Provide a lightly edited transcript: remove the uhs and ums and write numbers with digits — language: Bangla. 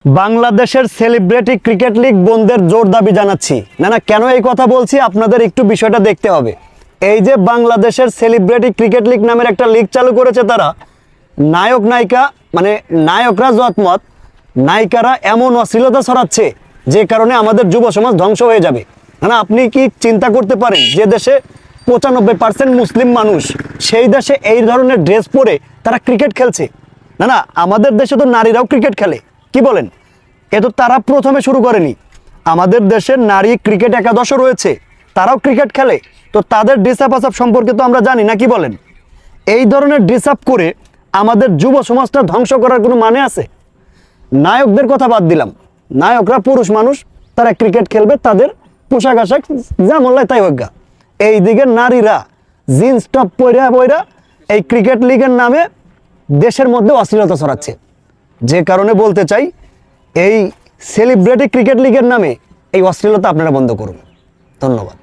বাংলাদেশের সেলিব্রিটি ক্রিকেট লিগ বন্ধের জোর দাবি জানাচ্ছি। না কেন এই কথা বলছি আপনাদের একটু বিষয়টা দেখতে হবে। এই যে বাংলাদেশের সেলিব্রিটি ক্রিকেট লিগ নামের একটা লিগ চালু করেছে তারা, নায়ক নায়িকা মানে নায়করা জতমত, নায়িকারা এমন অশ্লীলতা ছড়াচ্ছে যে কারণে আমাদের যুব সমাজ ধ্বংস হয়ে যাবে। না আপনি কি চিন্তা করতে পারেন যে দেশে 95% মুসলিম মানুষ, সেই দেশে এই ধরনের ড্রেস পরে তারা ক্রিকেট খেলছে? না আমাদের দেশে তো নারীরাও ক্রিকেট খেলে, কি বলেন? এ তো তারা প্রথমে শুরু করেনি। আমাদের দেশের নারী ক্রিকেট একাদশও রয়েছে, তারাও ক্রিকেট খেলে। তো তাদের ডিসআপ আসাপ সম্পর্কে তো আমরা জানি না, কি বলেন? এই ধরনের ডিসআপ করে আমাদের যুব সমাজটা ধ্বংস করার কোনো মানে আছে? নায়কদের কথা বাদ দিলাম, নায়করা পুরুষ মানুষ, তারা ক্রিকেট খেলবে, তাদের পোশাক আশাক যা মোল্লায় তাই অজ্ঞা। এই দিকে নারীরা জিন্স টপ পইরা এই ক্রিকেট লিগের নামে দেশের মধ্যে অশ্লীলতা ছড়াচ্ছে। যে কারণে বলতে চাই, এই সেলিব্রিটি ক্রিকেট লিগের নামে এই অশ্লীলতা আপনারা বন্ধ করুন। ধন্যবাদ।